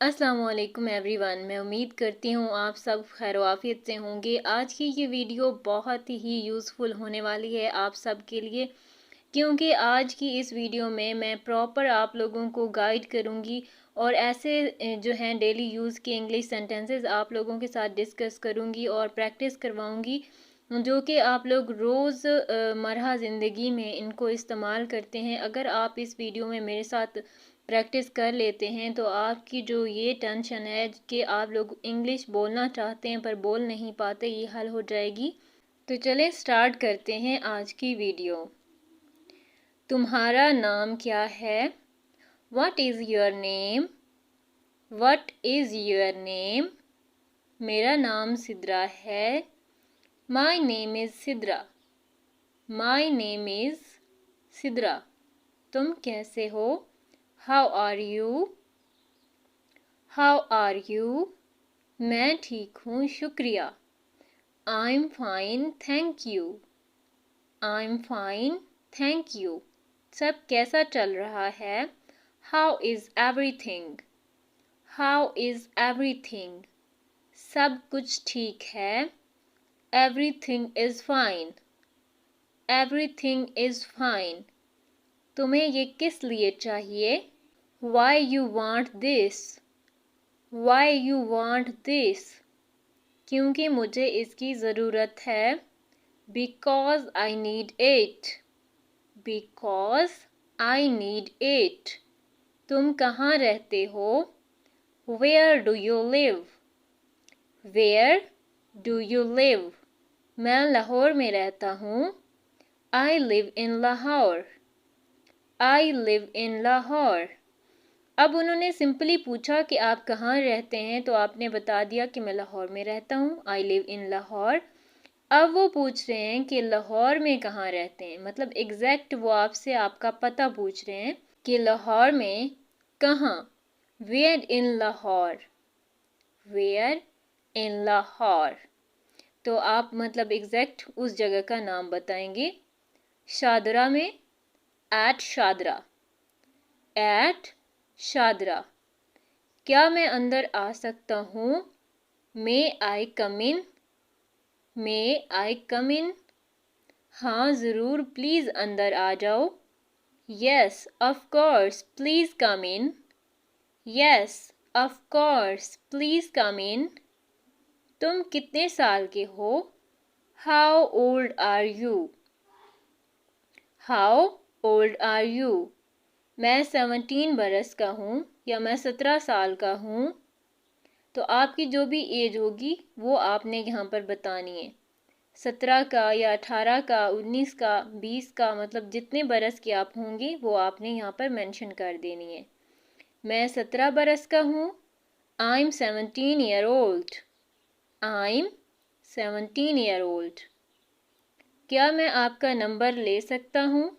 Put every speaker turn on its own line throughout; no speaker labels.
अस्सलामुअलैकुम एवरीवन। मैं उम्मीद करती हूँ आप सब खैर-ओ-आफ़ियत से होंगे। आज की ये वीडियो बहुत ही यूज़फुल होने वाली है आप सब के लिए, क्योंकि आज की इस वीडियो में मैं प्रॉपर आप लोगों को गाइड करूँगी और ऐसे जो हैं डेली यूज़ के इंग्लिश सेंटेंसेस आप लोगों के साथ डिस्कस करूँगी और प्रैक्टिस करवाऊँगी, जो कि आप लोग रोज़ मरहा ज़िंदगी में इनको इस्तेमाल करते हैं। अगर आप इस वीडियो में मेरे साथ प्रैक्टिस कर लेते हैं तो आपकी जो ये टेंशन है कि आप लोग इंग्लिश बोलना चाहते हैं पर बोल नहीं पाते, ये हल हो जाएगी। तो चलें स्टार्ट करते हैं आज की वीडियो। तुम्हारा नाम क्या है? What is your name? What is your name? मेरा नाम सिद्रा है। My name is Sidra. My name is Sidra. तुम कैसे हो? How are you? How are you? मैं ठीक हूँ, शुक्रिया। I'm fine, thank you. I'm fine, thank you. सब कैसा चल रहा है? How is everything? How is everything? सब कुछ ठीक है। Everything is fine. Everything is fine. तुम्हें ये किस लिए चाहिए? Why you want this? Why you want this? क्योंकि मुझे इसकी ज़रूरत है। Because I need it. Because I need it. तुम कहाँ रहते हो? Where do you live? Where do you live? मैं लाहौर में रहता हूँ। I live in Lahore. I live in Lahore. अब उन्होंने सिंपली पूछा कि आप कहाँ रहते हैं, तो आपने बता दिया कि मैं लाहौर में रहता हूँ। I live in Lahore. अब वो पूछ रहे हैं कि लाहौर में कहाँ रहते हैं, मतलब एग्जैक्ट वो आपसे आपका पता पूछ रहे हैं कि लाहौर में कहाँ। Where in Lahore? Where in Lahore? तो आप मतलब एग्जैक्ट उस जगह का नाम बताएंगे। शादरा में, एट शादरा। एट शादरा। क्या मैं अंदर आ सकता हूँ? मे आई कम इन? मे आई कम इन? हाँ ज़रूर, प्लीज़ अंदर आ जाओ। Yes of course, please come in. Yes of course, please come in. तुम कितने साल के हो? How old are you? How old are you? मैं 17 बरस का हूँ या मैं 17 साल का हूँ। तो आपकी जो भी एज होगी वो आपने यहाँ पर बतानी है। 17 का या 18 का, 19 का, 20 का, मतलब जितने बरस के आप होंगे वो आपने यहाँ पर मेंशन कर देनी है। मैं 17 बरस का हूँ। I M 17 year old. I am 17 year old. क्या मैं आपका नंबर ले सकता हूँ?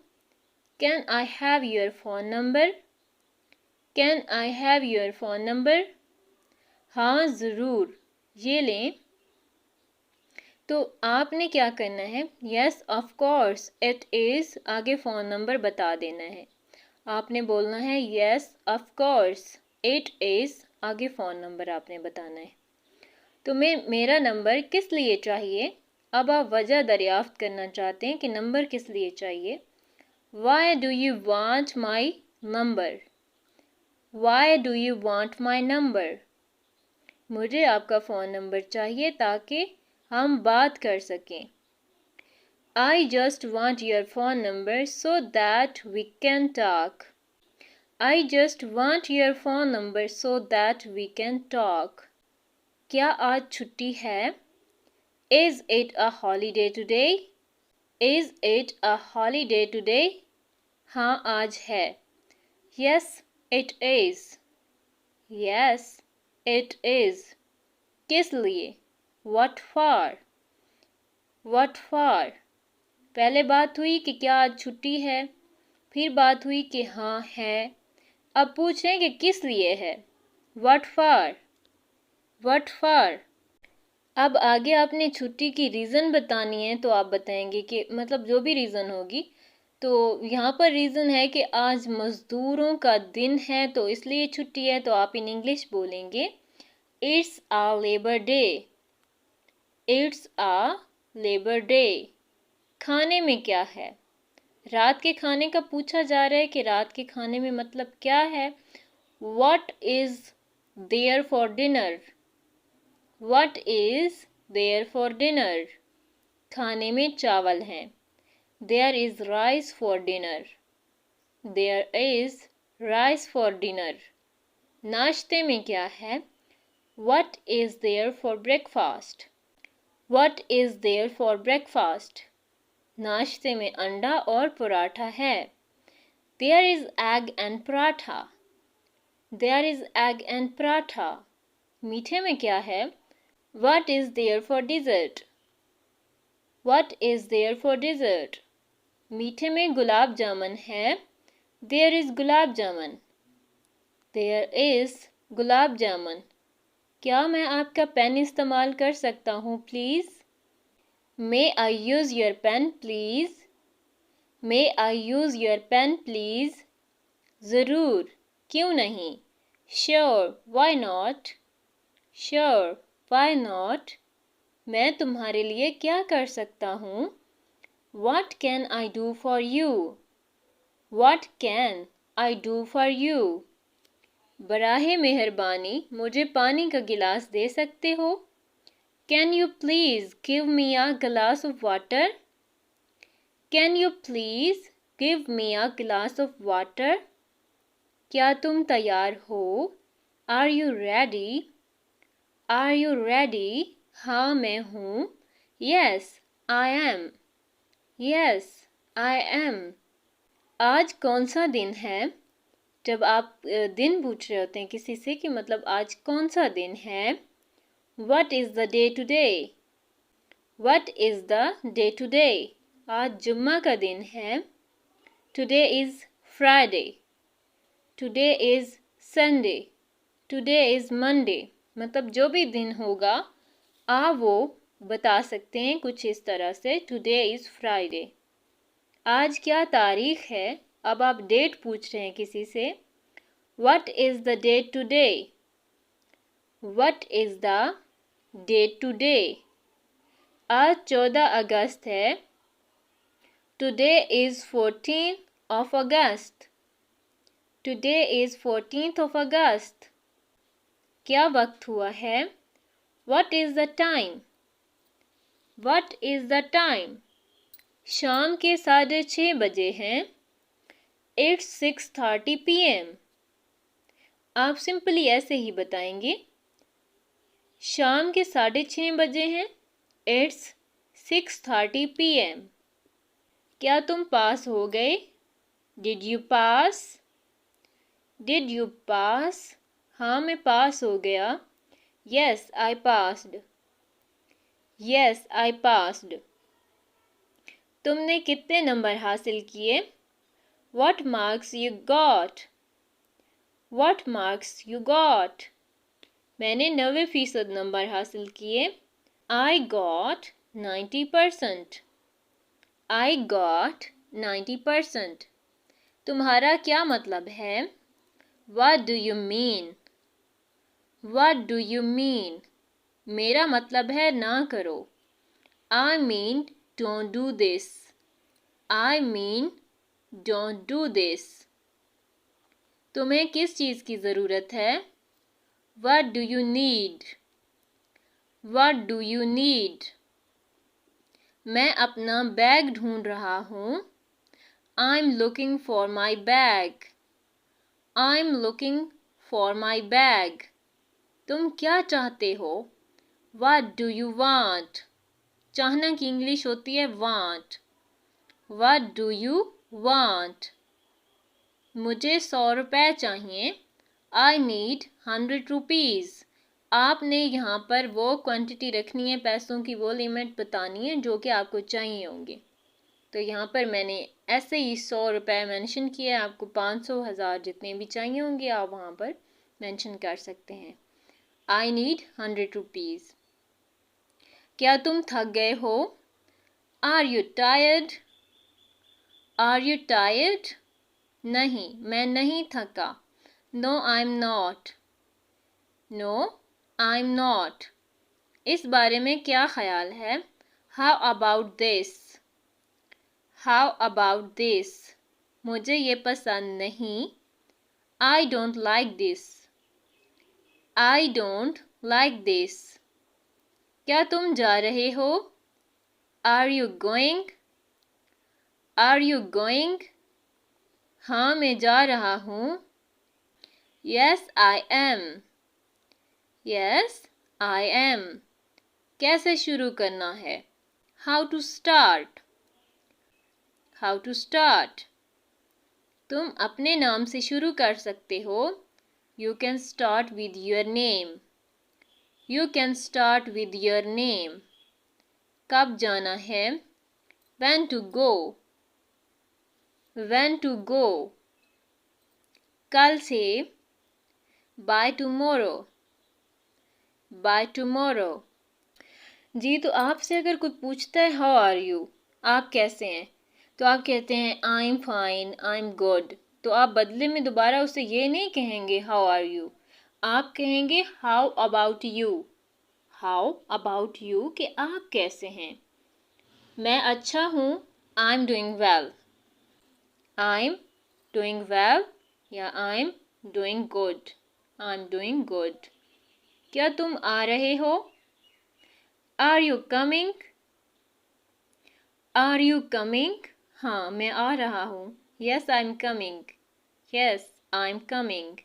Can I have your phone number? Can I have your phone number? हाँ ज़रूर, ये लें। तो आपने क्या करना है? Yes of course it is, आगे फ़ोन नंबर बता देना है। आपने बोलना है yes of course it is, आगे फ़ोन नंबर आपने बताना है। तुम्हें मेरा नंबर किस लिए चाहिए? अब आप वजह दरियाफ्त करना चाहते हैं कि नंबर किस लिए चाहिए। Why do you want my number? Why do you want my number? मुझे आपका फ़ोन नंबर चाहिए ताकि हम बात कर सकें। I just want your phone number so that we can talk. I just want your phone number so that we can talk. क्या आज छुट्टी है? Is it a holiday today? Is it a holiday today? हाँ आज है। Yes, it is. Yes, it is. किस लिए? What for? What for? पहले बात हुई कि क्या आज छुट्टी है, फिर बात हुई कि हाँ है। अब पूछ रहे हैं कि किस लिए है। What for? What for? अब आगे आपने छुट्टी की रीज़न बतानी है, तो आप बताएंगे कि मतलब जो भी रीज़न होगी, तो यहाँ पर रीज़न है कि आज मज़दूरों का दिन है, तो इसलिए छुट्टी है। तो आप इन इंग्लिश बोलेंगे it's a labour day, it's a labour day. खाने में क्या है? रात के खाने का पूछा जा रहा है कि रात के खाने में मतलब क्या है। What is there for dinner? What is there for dinner? खाने में चावल हैं। There is rice for dinner. There is rice for dinner. नाश्ते में क्या है? What is there for breakfast? What is there for breakfast? नाश्ते में अंडा और पराठा है। There is egg and paratha. There is egg and paratha. मीठे में क्या है? What is there for dessert? What is there for dessert? मीठे में गुलाब जामुन है। There is gulab jamun. There is gulab jamun. क्या मैं आपका पेन इस्तेमाल कर सकता हूँ please? May I use your pen please? May I use your pen please? ज़रूर, क्यों नहीं? Sure, why not? Sure, why not? मैं तुम्हारे लिए क्या कर सकता हूँ? What can I do for you? What can I do for you? बराहे मेहरबानी मुझे पानी का गिलास दे सकते हो? Can you please give me a glass of water? Can you please give me a glass of water? क्या तुम तैयार हो? Are you ready? Are you ready? हाँ मैं हूँ। Yes, I am. Yes, I am. आज कौन सा दिन है? जब आप दिन पूछ रहे होते हैं किसी से कि मतलब आज कौन सा दिन है? What is the day today? What is the day today? आज जुम्मा का दिन है। Today is Friday. Today is Sunday. Today is Monday. मतलब जो भी दिन होगा आप वो बता सकते हैं कुछ इस तरह से। Today is Friday. आज क्या तारीख है? अब आप डेट पूछ रहे हैं किसी से। What is the date today? What is the date today? आज 14 अगस्त है। Today is 14th of August. Today is 14th of August. क्या वक्त हुआ है? What is the time? What is the time? शाम के 6:30 बजे हैं। It's 6:30 PM. आप सिंपली ऐसे ही बताएंगे। शाम के 6:30 बजे हैं। It's 6:30 PM. क्या तुम पास हो गए? Did you pass? Did you pass? हाँ मैं पास हो गया। Yes, I passed. Yes, I passed. तुमने कितने नंबर हासिल किए? What marks you got? What marks you got? मैंने 90% नंबर हासिल किए। I got 90%. I got 90%. तुम्हारा क्या मतलब है? What do you mean? What do you mean? मेरा मतलब है ना करो। I mean don't do this. I mean don't do this. तुम्हें किस चीज़ की ज़रूरत है? What do you need? What do you need? मैं अपना बैग ढूंढ रहा हूँ। I'm looking for my bag. I'm looking for my bag. तुम क्या चाहते हो? What do you want? चाहना की इंग्लिश होती है want. What do you want? मुझे 100 रुपए चाहिए। I need 100 rupees. आपने यहाँ पर वो क्वांटिटी रखनी है, पैसों की वो लिमिट बतानी है जो कि आपको चाहिए होंगे। तो यहाँ पर मैंने ऐसे ही 100 रुपए मेंशन किया है। आपको 500, 1000 जितने भी चाहिए होंगे आप वहाँ पर मेंशन कर सकते हैं। I need 100 rupees. क्या तुम थक गए हो? Are you tired? Are you tired? नहीं, मैं नहीं थका। No I am not. No I am not. इस बारे में क्या ख्याल है? How about this? How about this? मुझे ये पसंद नहीं। I don't like this. I don't like this. क्या तुम जा रहे हो? Are you going? Are you going? हाँ, मैं जा रहा हूँ। Yes I am. Yes I am. कैसे शुरू करना है? How to start? How to start? तुम अपने नाम से शुरू कर सकते हो। You can start with your name. You can start with your name. कब जाना है? When to go? When to go? कल से? By tomorrow. By tomorrow. जी, तो आपसे अगर कुछ पूछता है हाउ आर यू, आप कैसे हैं, तो आप कहते हैं I am fine, I am good. तो आप बदले में दोबारा उससे ये नहीं कहेंगे हाउ आर यू, आप कहेंगे how about you. How about you कि आप कैसे हैं। मैं अच्छा हूँ, I am doing well. I am doing well या I am doing good. I am doing good. क्या तुम आ रहे हो? Are you coming? Are you coming? हाँ, मैं आ रहा हूँ। Yes I am coming. Yes I am coming.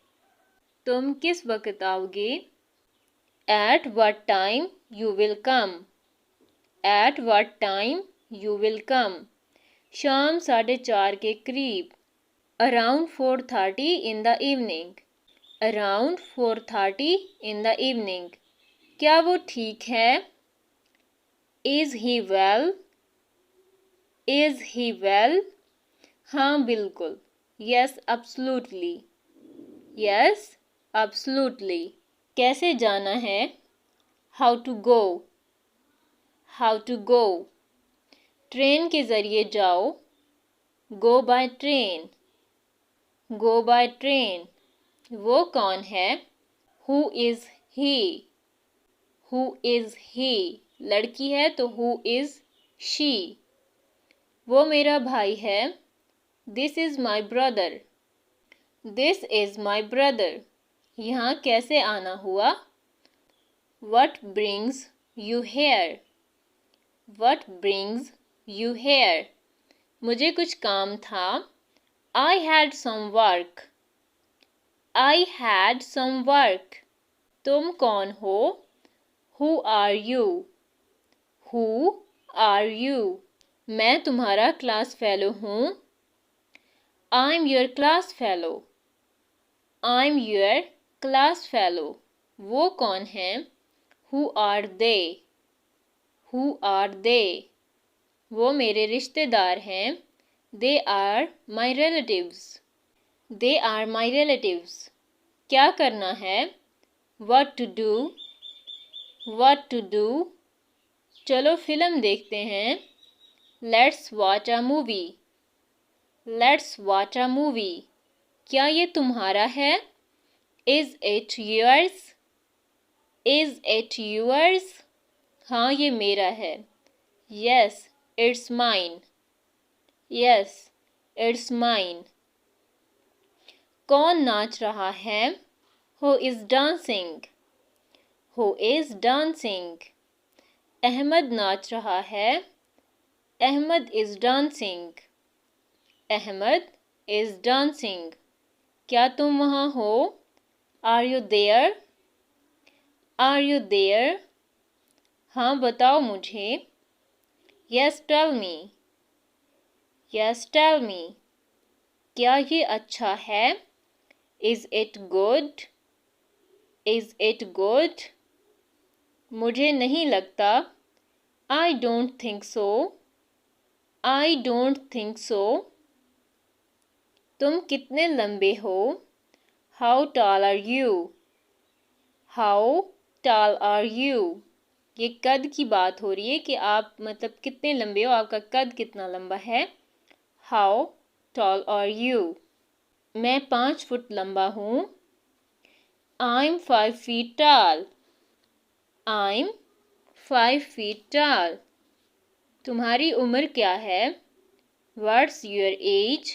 तुम किस वक्त आओगे? At what time you will come. At what time you will come. शाम 4:30 के करीब। Around 4:30 in the evening. Around 4:30 in the evening. क्या वो ठीक है? Is he well? Is he well? हाँ बिल्कुल। Yes absolutely. Yes absolutely. कैसे जाना है? How to go. How to go. Train के ज़रिए जाओ। Go by train. Go by train. वो कौन है? Who is he. Who is he. लड़की है तो हु इज़ शी। वो मेरा भाई है। This is my brother. This is my brother. यहाँ कैसे आना हुआ? What brings you here. What brings you here. मुझे कुछ काम था। I had some work. I had some work. तुम कौन हो? Who are you. Who are you. मैं तुम्हारा क्लास फेलो हूँ। I am your class fellow. I am your class fellow. वो कौन है? Who are they. Who are they. वो मेरे रिश्तेदार हैं। They are my relatives. They are my relatives. क्या करना है? What to do. What to do. चलो फिल्म देखते हैं। Let's watch a movie. Let's watch a movie. क्या ये तुम्हारा है? Is it yours. Is it yours. हाँ, ये मेरा है। Yes it's mine. Yes it's mine. कौन नाच रहा है? Who is dancing. Who is dancing. Ahmed नाच रहा है। Ahmed is dancing. Ahmad is dancing. क्या तुम वहाँ हो? Are you there. Are you there. हाँ बताओ मुझे। Yes tell me. Yes tell me. क्या ये अच्छा है? Is it good. Is it good. मुझे नहीं लगता। I don't think so. I don't think so. तुम कितने लंबे हो? How tall are you. How tall are you. ये कद की बात हो रही है कि आप मतलब कितने लंबे हो, आपका कद कितना लंबा है। How tall are you? मैं 5 फुट लंबा हूँ। I'm 5 feet tall. I'm 5 feet tall. तुम्हारी उम्र क्या है? What's your age?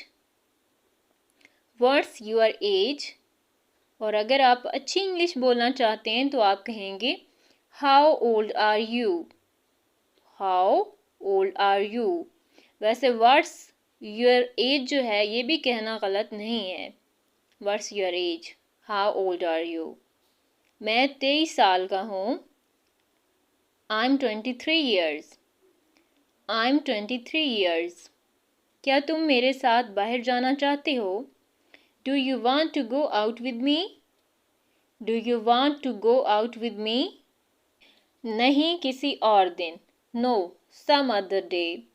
What's your age? और अगर आप अच्छी इंग्लिश बोलना चाहते हैं तो आप कहेंगे How old are you? How old are you? वैसे What's your age जो है ये भी कहना गलत नहीं है। What's your age? How old are you? मैं 23 साल का हूँ। I'm 23 years. I'm 23 years. क्या तुम मेरे साथ बाहर जाना चाहते हो? Do you want to go out with me? Do you want to go out with me? नहीं, किसी और दिन। No, some other day.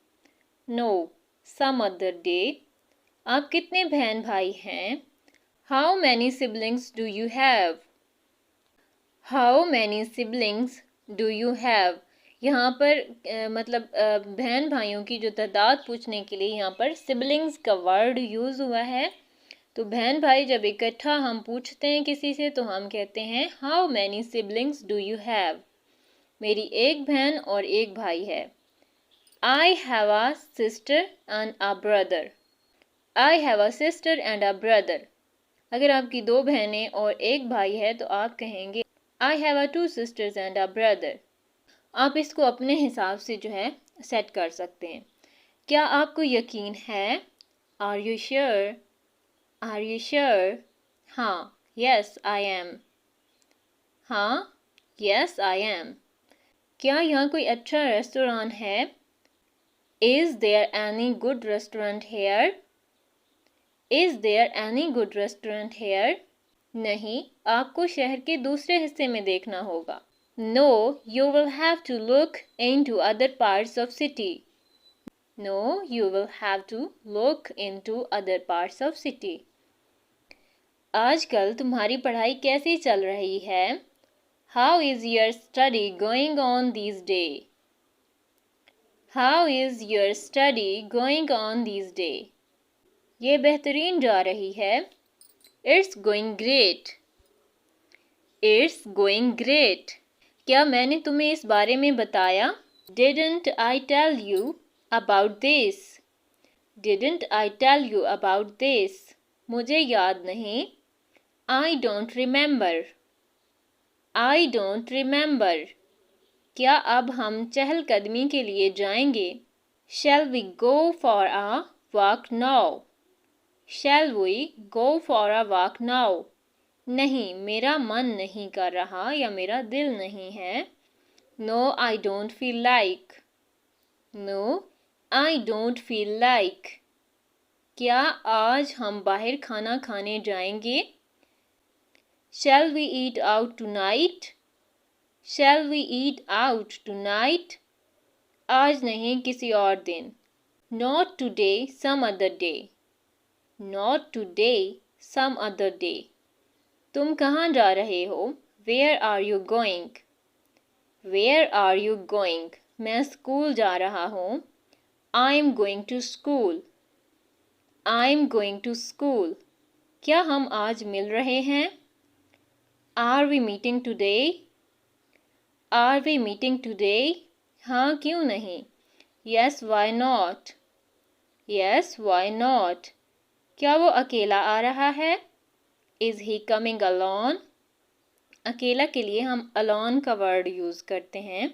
No, some other day. आप कितने बहन भाई हैं? How many siblings do you have? How many siblings do you have? यहाँ पर मतलब बहन भाइयों की जो तादाद पूछने के लिए यहाँ पर सिबलिंग्स का वर्ड यूज़ हुआ है। तो बहन भाई जब इकट्ठा हम पूछते हैं किसी से तो हम कहते हैं how many siblings do you have? मेरी एक बहन और एक भाई है। I have a sister and a brother. I have a sister and a brother. अगर आपकी 2 बहनें और एक भाई है तो आप कहेंगे आई have a 2 sisters and a brother. आप इसको अपने हिसाब से जो है सेट कर सकते हैं। क्या आपको यकीन है? Are you sure? Are you sure? हाँ, यस आई एम। हाँ, यस आई एम। क्या यहाँ कोई अच्छा रेस्टोरेंट है? Is there any good restaurant here? Is there any good restaurant here? नहीं, आपको शहर के दूसरे हिस्से में देखना होगा। No, you will have to look into other parts of city. No, you will have to look into other parts of city. आजकल तुम्हारी पढ़ाई कैसी चल रही है? How is your study going on these days? How is your study going on these days? ये बेहतरीन जा रही है। It's going great. It's going great. क्या मैंने तुम्हें इस बारे में बताया? Didn't I tell you about this? Didn't I tell you about this? मुझे याद नहीं। I don't remember. I don't remember. क्या अब हम चहलकदमी के लिए जाएंगे? Shall we go for a walk now? Shall we go for a walk now? नहीं, मेरा मन नहीं कर रहा या मेरा दिल नहीं है। No, I don't feel like. No, I don't feel like. क्या आज हम बाहर खाना खाने जाएंगे? Shall we eat out tonight? Shall we eat out tonight? आज नहीं, किसी और दिन। Not today, some other day. Not today, some other day. तुम कहाँ जा रहे हो? Where are you going? Where are you going? मैं स्कूल जा रहा हूँ। I'm going to school. I'm going to school. क्या हम आज मिल रहे हैं? Are we meeting today? Are we meeting today? हाँ, क्यों नहीं? Yes, why not? Yes, why not? क्या वो अकेला आ रहा है? Is he coming alone? अकेला के लिए हम alone का वर्ड यूज़ करते हैं।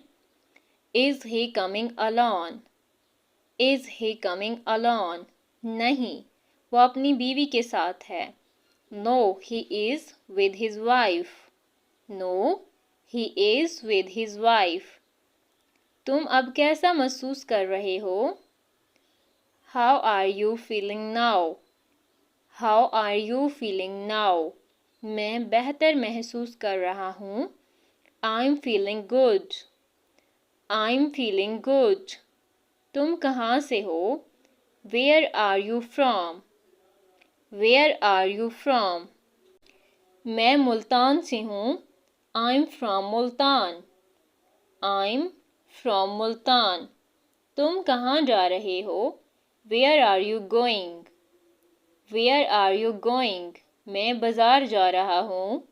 Is he coming alone? Is he coming alone? नहीं, वो अपनी बीवी के साथ है। No, he is with his wife. No, he is with his wife. तुम अब कैसा महसूस कर रहे हो? How are you feeling now? How are you feeling now? मैं बेहतर महसूस कर रहा हूँ। I'm feeling good. I'm feeling good. तुम कहाँ से हो? Where are you from? Where are you from? मैं मुल्तान से हूँ। I'm from Multan. I'm from Multan. तुम कहाँ जा रहे हो? Where are you going? Where are you going? मैं बाज़ार जा रहा हूँ।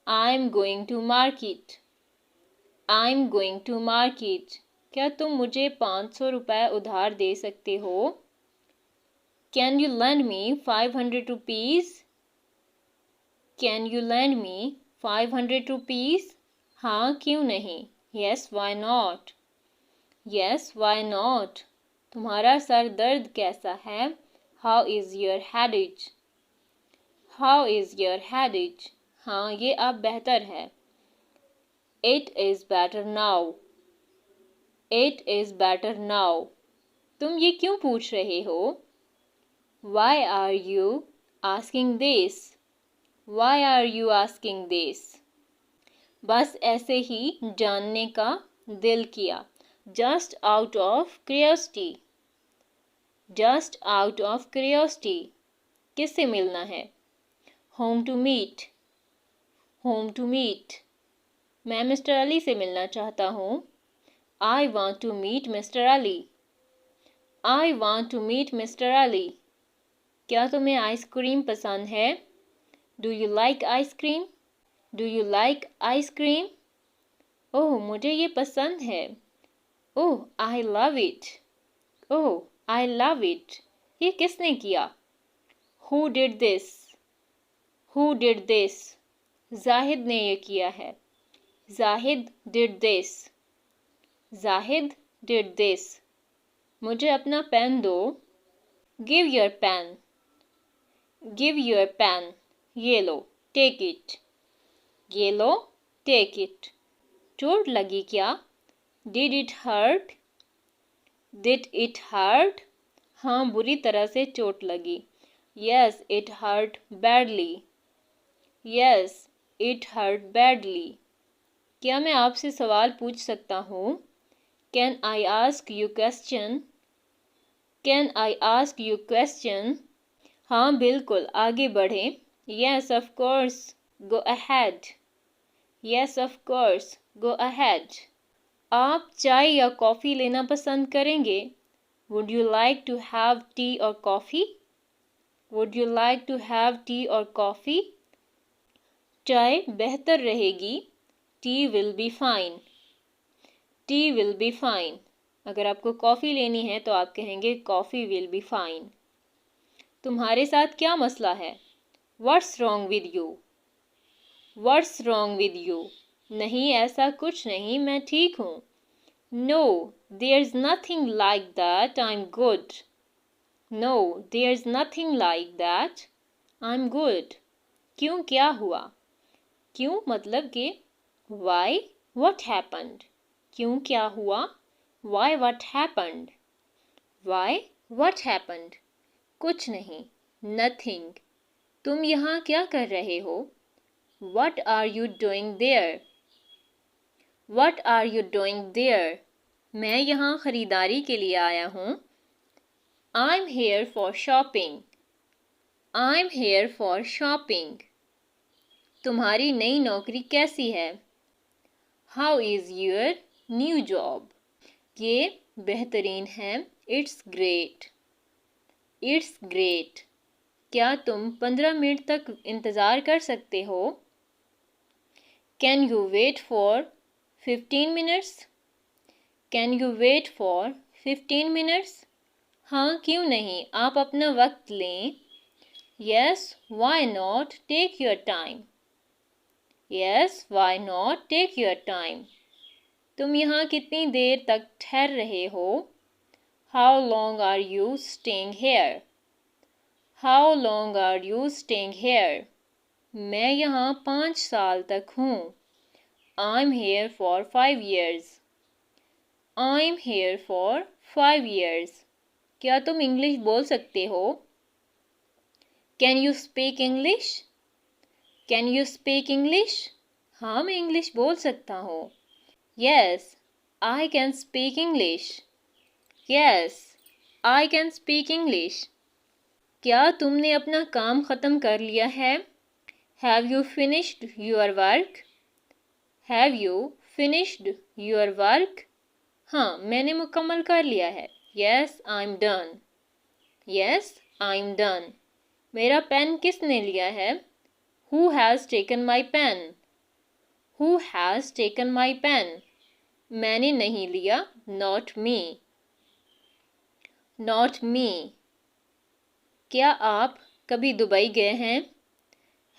I am going to market. I am going to market. क्या तुम मुझे 500 रुपये उधार दे सकते हो? Can you lend me 500 rupees? Can you lend me 500 rupees? हाँ, क्यों नहीं? Yes, why not? Yes, why not? तुम्हारा सर दर्द कैसा है? How is your headache? How is your हेडेज? हाँ, ये अब बेहतर है। It is better now. It is better now. तुम ये क्यों पूछ रहे हो? Why are you asking this? Why are you asking this? बस ऐसे ही जानने का दिल किया। Just out of curiosity. Just out of curiosity. किससे मिलना है? Whom to meet. Whom to meet. मैं मिस्टर अली से मिलना चाहता हूँ। I want to meet mister Ali. I want to meet mister Ali. क्या तुम्हें आइसक्रीम पसंद है? Do you like ice cream? Do you like ice cream? ओह, मुझे ये पसंद है। Oh, I love it. Oh, I love it. ये किसने किया? Who did this? Who did this? Zahid ने ये किया है। Zahid did this. Zahid did this. मुझे अपना पेन दो। Give your pen. Give your pen. ये लो, टेक इट। ये लो, टेक इट। चोट लगी क्या? Did it hurt? Did it hurt? हाँ, बुरी तरह से चोट लगी। Yes, it hurt badly. Yes, it hurt badly. क्या मैं आपसे सवाल पूछ सकता हूँ? Can I ask you question? Can I ask you question? हाँ, बिल्कुल, आगे बढ़ें। Yes, of course, go ahead. Yes, of course, go ahead. आप चाय या कॉफ़ी लेना पसंद करेंगे? Would you like to have tea और coffee? Would you like to have tea और कॉफ़ी? चाय बेहतर रहेगी। Tea will be fine. Tea will be fine. अगर आपको कॉफ़ी लेनी है तो आप कहेंगे कॉफ़ी विल बी फाइन। तुम्हारे साथ क्या मसला है? What's wrong with you? What's wrong with you? नहीं, ऐसा कुछ नहीं, मैं ठीक हूँ। No, there is nothing like that, I am good. No, there is nothing like that, I am good. क्यों, क्या हुआ? क्यों मतलब कि वाई, व्हाट हैपेंड। क्यों, क्या हुआ? Why, what happened. Why, what happened. कुछ नहीं, नथिंग। तुम यहाँ क्या कर रहे हो? What are you doing there? What are you doing there? मैं यहाँ ख़रीदारी के लिए आया हूँ। I am here for shopping. I am here for shopping. तुम्हारी नई नौकरी कैसी है? How is your new job? ये बेहतरीन है। It's great. It's great. क्या तुम 15 मिनट तक इंतज़ार कर सकते हो? Can you wait for 15 minutes? Can you wait for 15 minutes? हाँ, क्यों नहीं, आप अपना वक्त लें। Yes, why not, take your time. Yes, why not, take your time. तुम यहाँ कितनी देर तक ठहर रहे हो? How long are you staying here? How long are you staying here? मैं यहाँ 5 साल तक हूँ। I am here for 5 years। I am here for 5 years। क्या तुम इंग्लिश बोल सकते हो? Can you speak English? Can you speak English? हाँ, मैं इंग्लिश बोल सकता हूँ। Yes, I can speak English. Yes, I can speak English. क्या तुमने अपना काम ख़त्म कर लिया है? Have you finished your work? Have you finished your work? हाँ, मैंने मुकम्मल कर लिया है। Yes, I am done. Yes, I'm done. मेरा पेन किसने लिया है? Who has taken my pen? Who has taken my pen? मैंने नहीं लिया. Not me. Not me. क्या आप कभी दुबई गए हैं?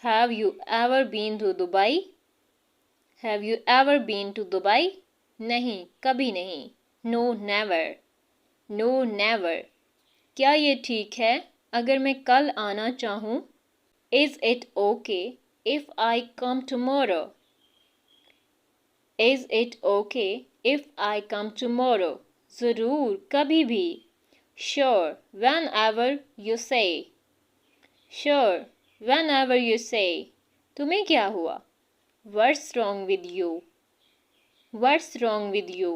Have you ever been to Dubai? Have you ever been to Dubai? नहीं, कभी नहीं. No, never. No, never. क्या ये ठीक है अगर मैं कल आना चाहूँ? Is it okay if I come tomorrow? Is it okay if I come tomorrow? ज़रूर, कभी भी. Sure, whenever you say. Sure, whenever you say. तुम्हें क्या हुआ? What's wrong with you? What's wrong with you?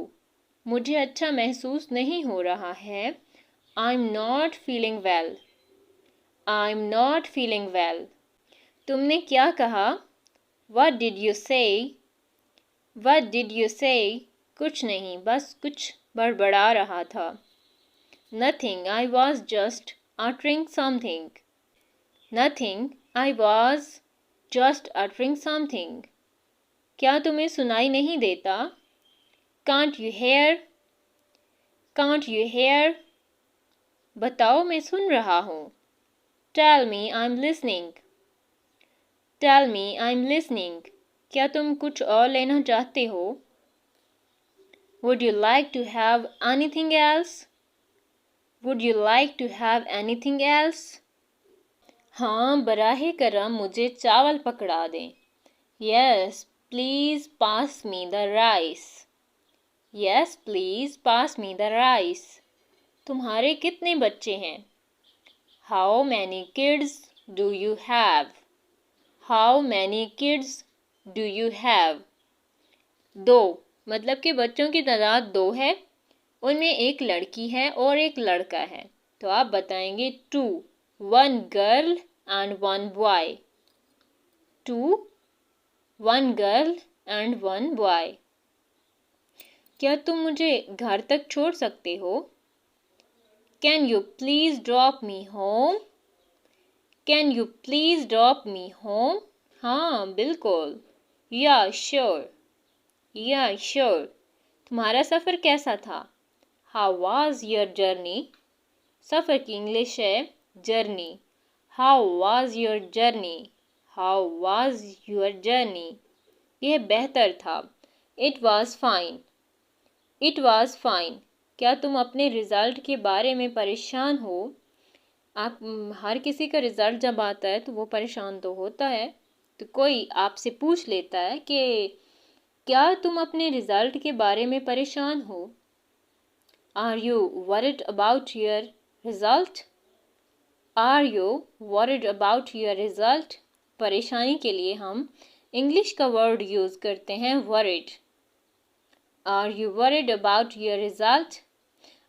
मुझे अच्छा महसूस नहीं हो रहा है. I'm not feeling well. I'm not feeling well. तुमने क्या कहा? What did you say? What did you say? कुछ नहीं, बस कुछ बड़बड़ा रहा था. Nothing, I was just uttering something. Nothing, I was just uttering something. क्या तुम्हें सुनाई नहीं देता? Can't you hear? Can't you hear? बताओ, मैं सुन रहा हूँ. Tell me, I'm listening. Tell me, I'm listening. क्या तुम कुछ और लेना चाहते हो? Would you like to have anything else? Would you like to have anything else? हाँ, बराहे करम मुझे चावल पकड़ा दें. Yes, please pass me the rice. Yes, please pass me the rice. तुम्हारे कितने बच्चे हैं? How many kids do you have? How many kids do you have? दो, मतलब कि बच्चों की तादाद 2 है. उनमें एक लड़की है और एक लड़का है. तो आप बताएंगे 2. 1 girl and 1 boy. 2. 1 girl and 1 boy. क्या तुम मुझे घर तक छोड़ सकते हो? Can you please drop me home? Can you please drop me home? हाँ, बिल्कुल. Yeah, sure. Yeah, sure. तुम्हारा सफ़र कैसा था? How was your journey? सफ़र की इंग्लिश है journey. How was your journey? How was your journey? यह बेहतर था. It was fine. It was fine. क्या तुम अपने रिज़ल्ट के बारे में परेशान हो? आप हर किसी का रिज़ल्ट जब आता है तो वो परेशान तो होता है. तो कोई आपसे पूछ लेता है कि क्या तुम अपने रिज़ल्ट के बारे में परेशान हो? Are you worried about your result? Are you worried about your result? परेशानी के लिए हम इंग्लिश का वर्ड यूज़ करते हैं worried. Are you worried about your result?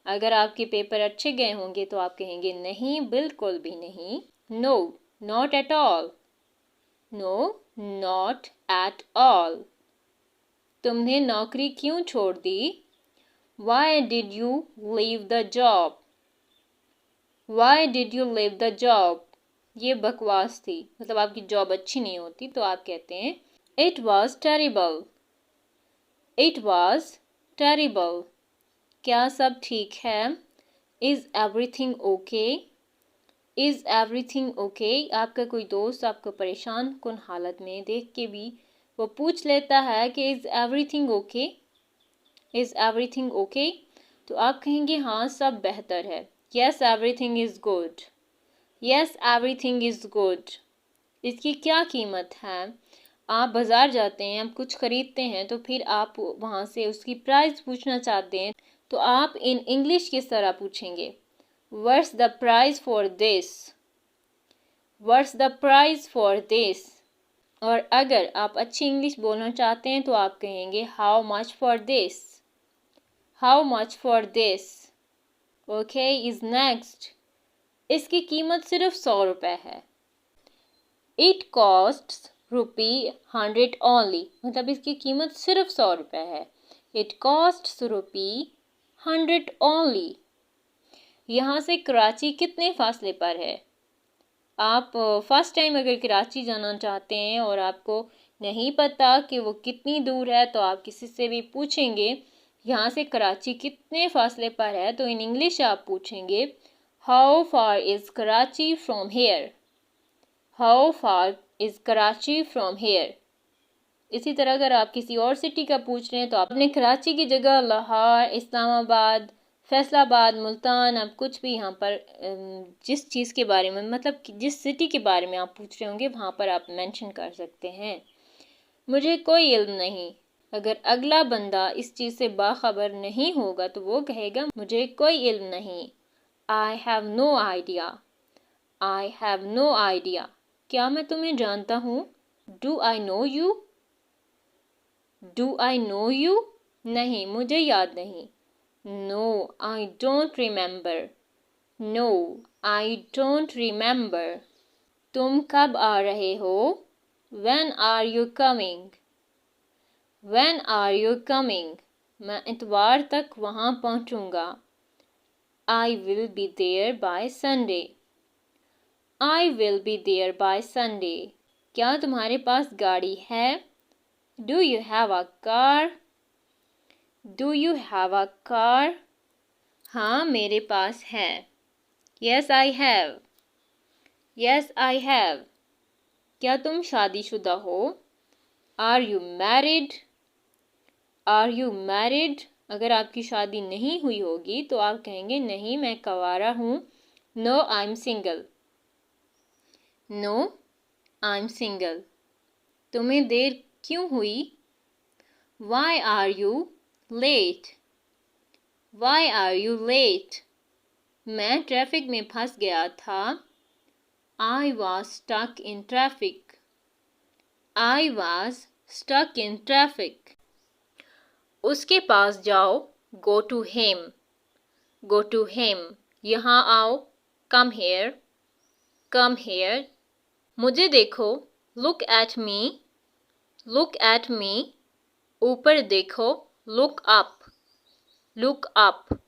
अगर आपके पेपर अच्छे गए होंगे तो आप कहेंगे नहीं, बिल्कुल भी नहीं. No, not at all. No, not at all. तुमने नौकरी क्यों छोड़ दी? Why did you leave the job? Why did you leave the job? ये बकवास थी, मतलब आपकी जॉब अच्छी नहीं होती तो आप कहते हैं It was terrible. It was terrible. क्या सब ठीक है? Is everything okay? Is everything okay? आपका कोई दोस्त आपको परेशान कुन हालत में देख के भी वो पूछ लेता है कि Is everything okay? Is everything okay? तो आप कहेंगे हाँ, सब बेहतर है. Yes, everything is good. Yes, everything is good. इसकी क्या कीमत है? आप बाज़ार जाते हैं, आप कुछ ख़रीदते हैं तो फिर आप वहाँ से उसकी प्राइस पूछना चाहते हैं तो आप इन इंग्लिश किस तरह पूछेंगे? What's the price for this? What's the price for this? और अगर आप अच्छी इंग्लिश बोलना चाहते हैं तो आप कहेंगे How much for this? How much for this? Okay is next. इसकी कीमत सिर्फ 100 रुपये है. It costs ₹100 only. मतलब इसकी कीमत सिर्फ 100 रुपये है. It costs ₹100 only. यहाँ से कराची कितने फासले पर है। आप फर्स्ट टाइम अगर कराची जाना चाहते हैं और आपको नहीं पता कि वो कितनी दूर है, तो आप किसी से भी पूछेंगे यहाँ से कराची कितने फासले पर है, तो इन इंग्लिश आप पूछेंगे how far is Karachi from here, how far is Karachi from here. इसी तरह अगर आप किसी और सिटी का पूछ रहे हैं तो आपने कराची की जगह लाहौर, इस्लामाबाद, फैसलाबाद, मुल्तान, अब कुछ भी यहाँ पर जिस चीज़ के बारे में, मतलब जिस सिटी के बारे में आप पूछ रहे होंगे वहाँ पर आप मेंशन कर सकते हैं। मुझे कोई इल्म नहीं। अगर अगला बंदा इस चीज़ से बाखबर नहीं होगा तो वो कहेगा मुझे कोई इल्म नहीं। I have no idea, I have no idea. क्या मैं तुम्हें जानता हूँ? Do I know you, do I know you. नहीं, मुझे याद नहीं। No I don't remember, no I don't remember. तुम कब आ रहे हो? When are you coming, when are you coming. मैं इतवार तक वहाँ पहुँचूँगा। I will be there by Sunday, I will be there by Sunday. क्या तुम्हारे पास गाड़ी है? Do you have a car, do you have a car. हाँ, मेरे पास है। Yes I have, yes I have. क्या तुम शादीशुदा हो? Are you married, are you married. अगर आपकी शादी नहीं हुई होगी तो आप कहेंगे नहीं, मैं कंवारा हूँ। No I am single, no I am single. तुम्हें देर क्यों हुई? Why are you late, why are you late. मैं ट्रैफिक में फंस गया था। I was stuck in traffic, I was stuck in traffic. उसके पास जाओ, go to him, go to him. यहाँ आओ, कम हेयर, कम हेयर। मुझे देखो, look at me, look at me. ऊपर देखो, लुक अप, लुक अप।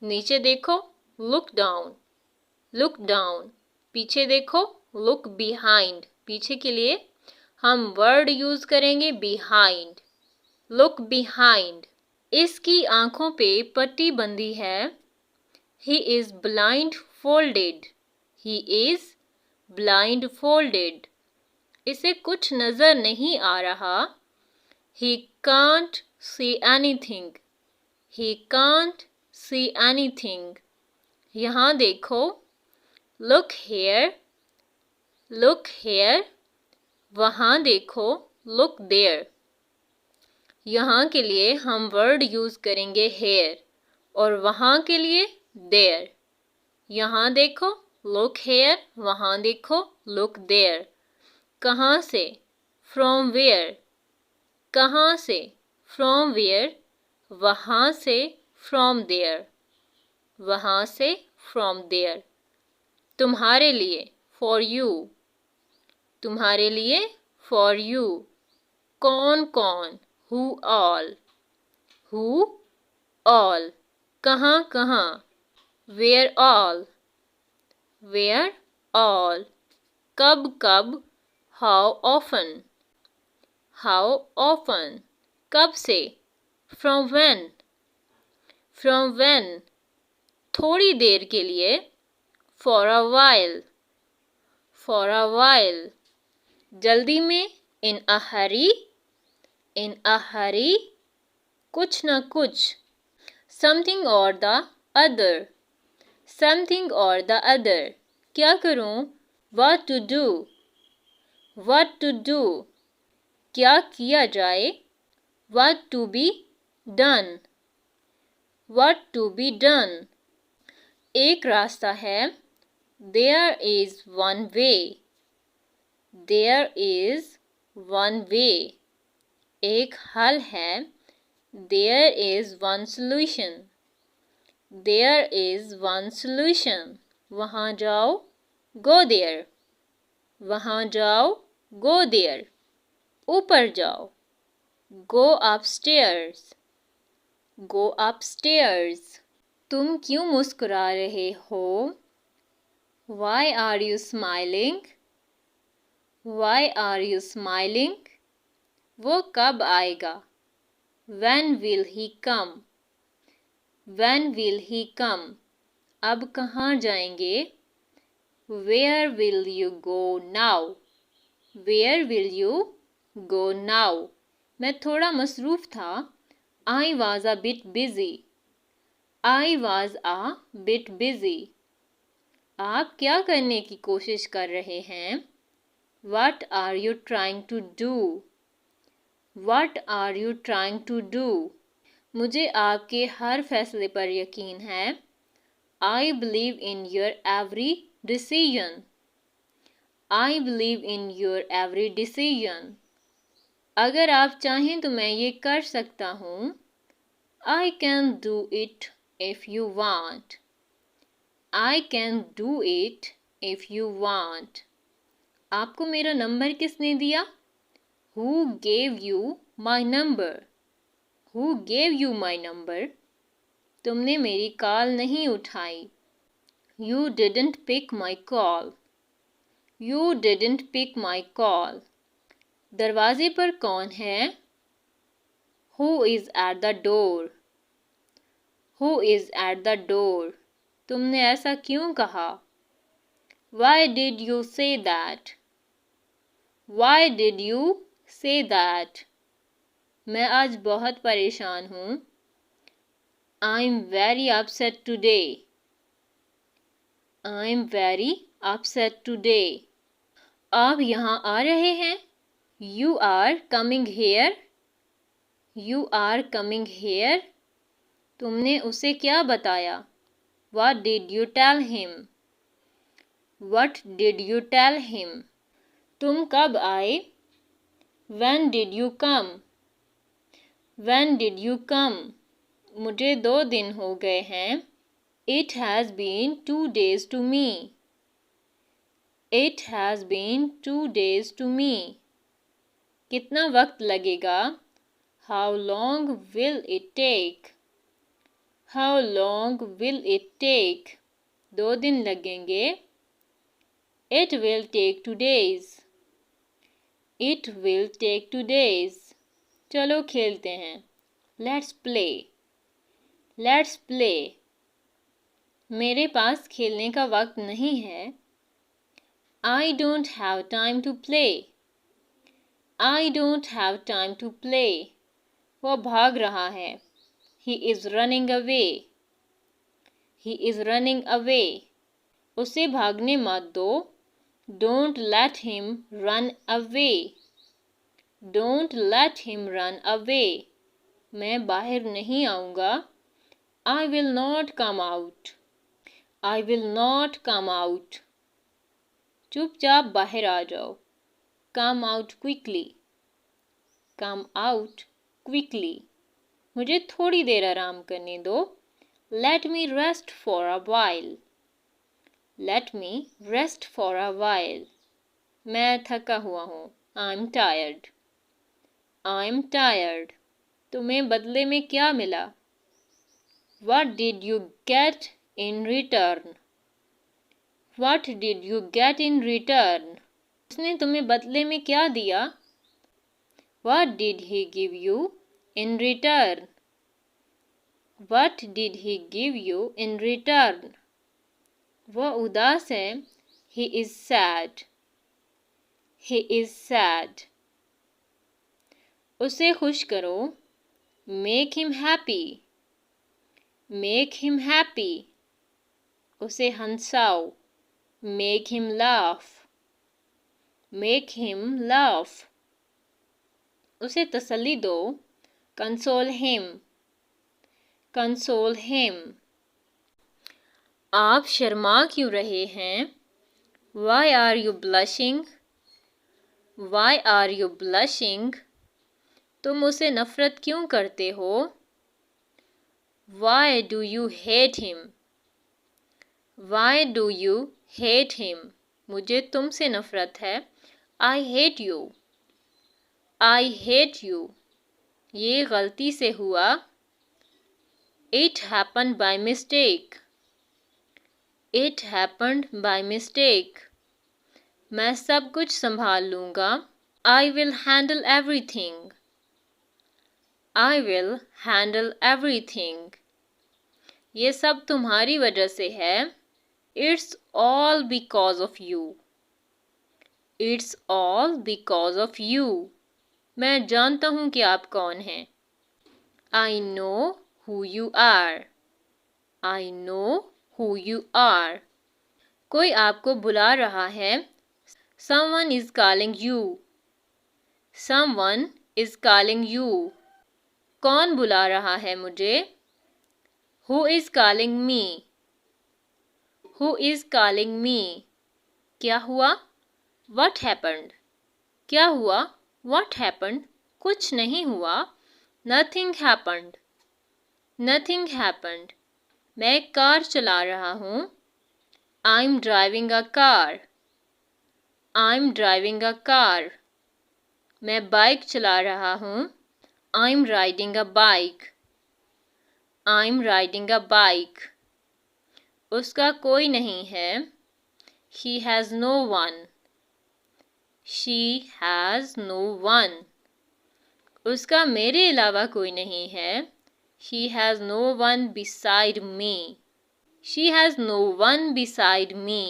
नीचे देखो, लुक डाउन, लुक डाउन। पीछे देखो, लुक बिहाइंड। पीछे के लिए हम वर्ड यूज करेंगे बिहाइंड, लुक बिहाइंड। इसकी आंखों पे पट्टी बंधी है। He is blind folded, he is blind folded. इसे कुछ नजर नहीं आ रहा। He can't see anything, he can't see anything. यहाँ देखो, लुक हेयर, लुक हेयर। वहाँ देखो, लुक देयर। यहाँ के लिए हम वर्ड यूज करेंगे हेयर और वहाँ के लिए देयर। यहाँ देखो, लुक हेयर, वहाँ देखो, लुक देयर। कहाँ से? फ्रॉम वेयर, कहाँ से? From where. वहाँ से, फ्रॉम देयर, वहाँ से, फ्रॉम देयर। तुम्हारे लिए, फॉर यू, तुम्हारे लिए, फॉर यू। कौन कौन? Who all, who all. कहाँ कहाँ? Where all, where all. कब कब? How often, how often. कब से? From when, from when. थोड़ी देर के लिए, for a while, for a while. जल्दी में, इन अ हरी, इन अ हरी। कुछ न कुछ, something or the other, something or the other. क्या करूं? What to do, what to do. क्या किया जाए? What to be done, what to be done. एक रास्ता है, there is one way, there is one way. एक हल है, there is one solution, there is one solution. वहाँ जाओ, गो देयर, वहाँ जाओ, गो देयर। ऊपर जाओ, गो अपस्टेयर्स, गो अपस्टेयर्स। तुम क्यों मुस्कुरा रहे हो? Why are you smiling? Why are you smiling? वो कब आएगा? When will he come? When will he come? अब कहाँ जाएंगे? Where will you go now? Where will you go now? मैं थोड़ा मसरूफ़ था. I was a bit busy. I was a bit busy. आप क्या करने की कोशिश कर रहे हैं? What are you trying to do? What are you trying to do? मुझे आपके हर फैसले पर यकीन है. I believe in your every decision. I believe in your every decision. अगर आप चाहें तो मैं ये कर सकता हूँ. I can do it if you want. I can do it if you want. आपको मेरा नंबर किसने दिया? Who gave you my number? Who gave you my number? तुमने मेरी कॉल नहीं उठाई. You didn't pick my call. You didn't pick my call. दरवाजे पर कौन है? Who is at the door? Who is at the door? तुमने ऐसा क्यों कहा? Why did you say that? Why did you say that? मैं आज बहुत परेशान हूँ. I'm very upset today. I'm very upset today. आप यहाँ आ रहे हैं? You are coming here. You are coming here. तुमने उसे क्या बताया? What did you tell him? What did you tell him? तुम कब आए? When did you come? When did you come? मुझे 2 दिन हो गए हैं. It has been 2 days to me. It has been 2 days to me. कितना वक्त लगेगा? How long will it take? How long will it take? 2 दिन लगेंगे. It will take 2 days. It will take 2 days. चलो खेलते हैं. Let's play. Let's play. मेरे पास खेलने का वक्त नहीं है. I don't have time to play. I don't have time to play. वो भाग रहा है. He is running away. He is running away. उसे भागने मत दो. Don't let him run away. Don't let him run away. मैं बाहर नहीं आऊँगा. I will not come out. I will not come out. चुपचाप बाहर आ जाओ. Come out quickly. Come out quickly. मुझे थोड़ी देर आराम करने दो. Let me rest for a while. Let me rest for a while. मैं थका हुआ हूँ. I'm tired. I'm tired. तुम्हें बदले में क्या मिला? What did you get in return? What did you get in return? उसने तुम्हें बदले में क्या दिया? What did he give you in return? What did he give you in return? वह उदास है. He is sad. He is sad. उसे खुश करो. Make him happy. Make him happy. उसे हंसाओ. Make him laugh. Make him laugh. उसे तसल्ली दो. Console him. Console him. आप शर्मा क्यों रहे हैं? Why are you blushing? Why are you blushing? तुम उसे नफ़रत क्यों करते हो? Why do you hate him? Why do you hate him? मुझे तुमसे नफ़रत है. I hate you. I hate you. ये गलती से हुआ. It happened by mistake. It happened by mistake. मैं सब कुछ संभाल लूँगा. I will handle everything. I will handle everything. ये सब तुम्हारी वजह से है. It's all because of you. It's all because of you. मैं जानता हूँ कि आप कौन हैं. I know who you are. I know who you are. कोई आपको बुला रहा है. Someone is calling you. Someone is calling you. कौन बुला रहा है मुझे? Who is calling me? Who is calling me? क्या हुआ? What happened? क्या हुआ? What happened? कुछ नहीं हुआ. Nothing happened. Nothing happened. मैं एक कार चला रहा हूँ. I'm driving a car. I'm driving a car. मैं बाइक चला रहा हूँ. I'm riding a bike. I'm riding a bike. उसका कोई नहीं है. He has no one. She has no one. उसका मेरे अलावा कोई नहीं है. He has no one beside me. She has no one beside me.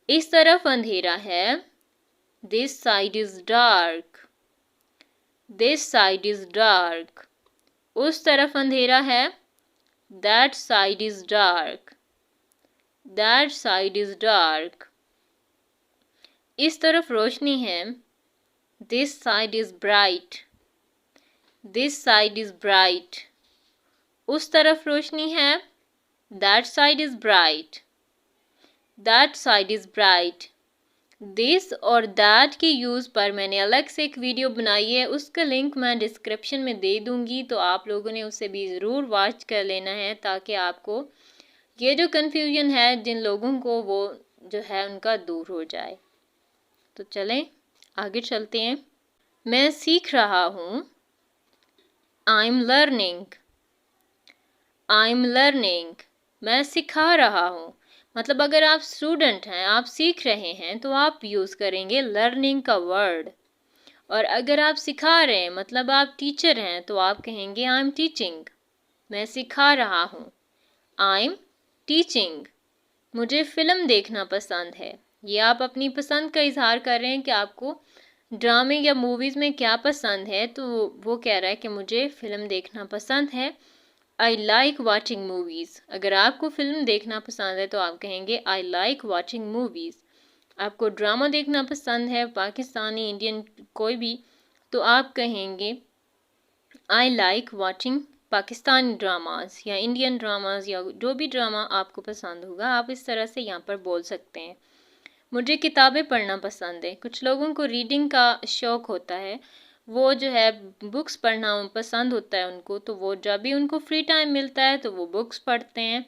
इस तरफ अंधेरा है. This side is dark. This side is dark. उस तरफ अंधेरा है. That side is dark. That side is dark. इस तरफ रोशनी है. This side is bright. This side is bright. उस तरफ रोशनी है. That side is bright. That side is bright. This और that के यूज़ पर मैंने अलग से एक वीडियो बनाई है. उसका लिंक मैं डिस्क्रिप्शन में दे दूँगी, तो आप लोगों ने उसे भी ज़रूर वॉच कर लेना है, ताकि आपको ये जो कन्फ्यूजन है जिन लोगों को, वो जो है उनका दूर हो जाए. तो चलें आगे चलते हैं. मैं सीख रहा हूँ. I'm learning. I'm learning. मैं सिखा रहा हूँ. मतलब अगर आप स्टूडेंट हैं, आप सीख रहे हैं, तो आप यूज़ करेंगे लर्निंग का वर्ड. और अगर आप सिखा रहे हैं, मतलब आप टीचर हैं, तो आप कहेंगे I'm teaching. मैं सिखा रहा हूँ. I'm teaching. मुझे फ़िल्म देखना पसंद है. ये आप अपनी पसंद का इजहार कर रहे हैं कि आपको ड्रामे या मूवीज़ में क्या पसंद है, तो वो कह रहा है कि मुझे फ़िल्म देखना पसंद है. I like watching movies. अगर आपको फ़िल्म देखना पसंद है तो आप कहेंगे I like watching movies. आपको ड्रामा देखना पसंद है, पाकिस्तानी, इंडियन, कोई भी, तो आप कहेंगे I like watching Pakistani dramas या इंडियन ड्रामास, या जो भी ड्रामा आपको पसंद होगा, आप इस तरह से यहाँ पर बोल सकते हैं. मुझे किताबें पढ़ना पसंद है. कुछ लोगों को रीडिंग का शौक़ होता है, वो जो है बुक्स पढ़ना पसंद होता है उनको, तो वो जब भी उनको फ्री टाइम मिलता है तो वो बुक्स पढ़ते हैं.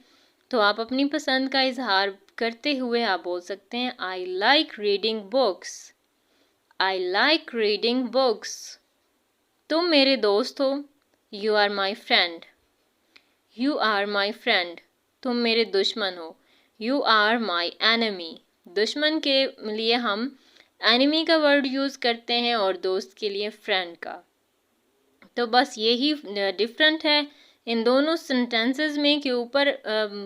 तो आप अपनी पसंद का इजहार करते हुए आप बोल सकते हैं I like reading books. I like reading books. तुम मेरे दोस्त हो. You are my friend. You are my friend. तुम मेरे दुश्मन हो. You are my enemy. दुश्मन के लिए हम एनिमी का वर्ड यूज़ करते हैं और दोस्त के लिए फ्रेंड का. तो बस यही डिफरेंट है इन दोनों सेंटेंसेस में कि ऊपर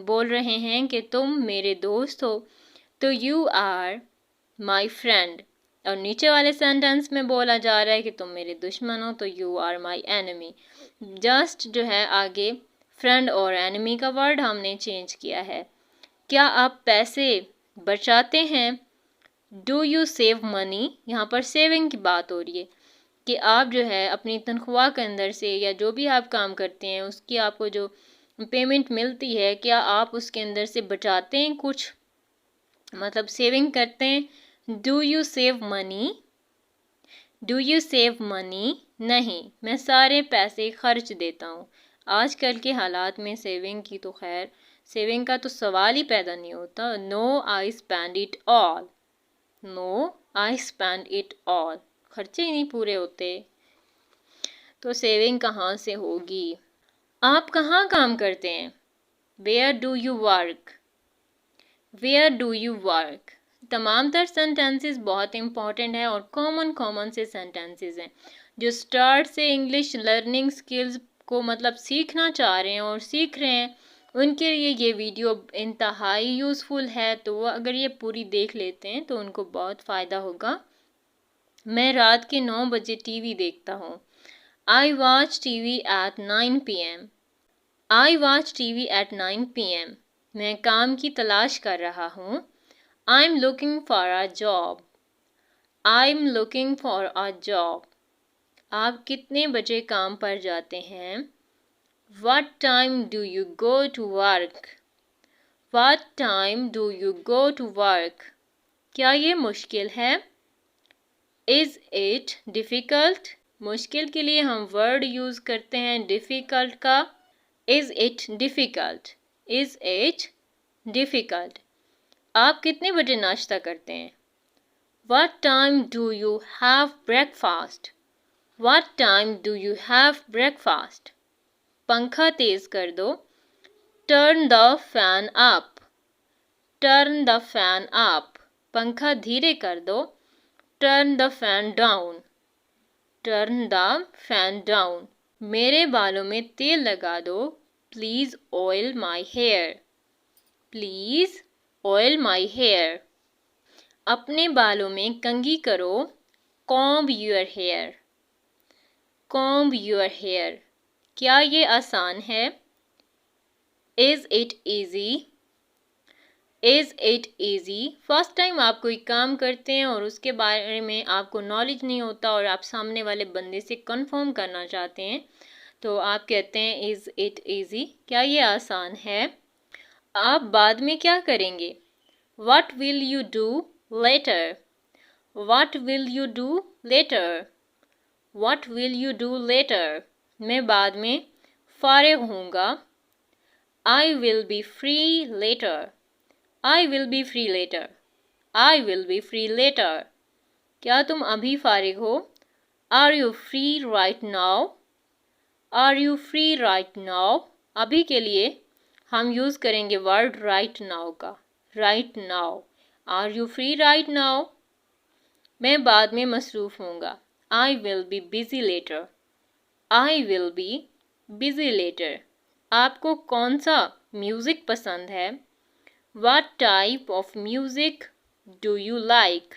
बोल रहे हैं कि तुम मेरे दोस्त हो, तो यू आर माई फ्रेंड, और नीचे वाले सेंटेंस में बोला जा रहा है कि तुम मेरे दुश्मन हो, तो you are my enemy. Just जो है आगे फ्रेंड और एनिमी का वर्ड हमने चेंज किया है. क्या आप पैसे बचाते हैं? Do you save money. यहाँ पर सेविंग की बात हो रही है कि आप जो है अपनी तनख्वाह के अंदर से या जो भी आप काम करते हैं उसकी आपको जो पेमेंट मिलती है, क्या आप उसके अंदर से बचाते हैं कुछ, मतलब सेविंग करते हैं. Do you save money. Do you save money. नहीं, मैं सारे पैसे खर्च देता हूँ. आजकल के हालात में सेविंग की तो खैर सेविंग का तो सवाल ही पैदा नहीं होता. No I spend it all. No I spend it all. खर्चे ही नहीं पूरे होते, तो सेविंग कहाँ से होगी. आप कहाँ काम करते हैं? Where do you work? Where do you work? तमाम तर सेंटेंसेस बहुत इंपॉर्टेंट है और कॉमन से सेंटेंसेस हैं जो स्टार्ट से इंग्लिश लर्निंग स्किल्स को मतलब सीखना चाह रहे हैं और सीख रहे हैं, उनके लिए ये वीडियो इंतहाई यूज़फुल है। तो वो अगर ये पूरी देख लेते हैं तो उनको बहुत फ़ायदा होगा। मैं रात के 9 बजे टीवी देखता हूँ। I watch TV at 9 PM। I watch TV at 9 PM। मैं काम की तलाश कर रहा हूँ। I am looking for a job. I am looking for a job. आप कितने बजे काम पर जाते हैं? What time do you go to work? What time do you go to work? क्या ये मुश्किल है? Is it difficult? मुश्किल के लिए हम वर्ड यूज़ करते हैं डिफ़िकल्ट का। Is it difficult? Is it difficult? आप कितने बजे नाश्ता करते हैं? What time do you have breakfast? What time do you have breakfast? पंखा तेज़ कर दो। Turn the fan up. Turn the fan up. पंखा धीरे कर दो। Turn the fan down. Turn the fan down. मेरे बालों में तेल लगा दो। Please oil my hair. Please oil my hair. अपने बालों में कंघी करो। Comb your hair. Comb your hair. क्या ये आसान है? Is it easy? Is it easy? First time आप कोई काम करते हैं और उसके बारे में आपको नॉलेज नहीं होता और आप सामने वाले बंदे से कंफर्म करना चाहते हैं, तो आप कहते हैं इज़ इट ईज़ी? क्या ये आसान है? आप बाद में क्या करेंगे? What will you do later? What will you do later? What will you do later? मैं बाद में फारिग होऊंगा। I will be free later. I will be free later. I will be free later. क्या तुम अभी फारिग हो? Are you free right now? Are you free right now? अभी के लिए हम यूज़ करेंगे वर्ड right now का। Right now. Are you free right now? मैं बाद में मसरूफ़ होऊंगा। I will be busy later. I will be busy later. आपको कौन सा म्यूज़िक पसंद है? What type of music do you like?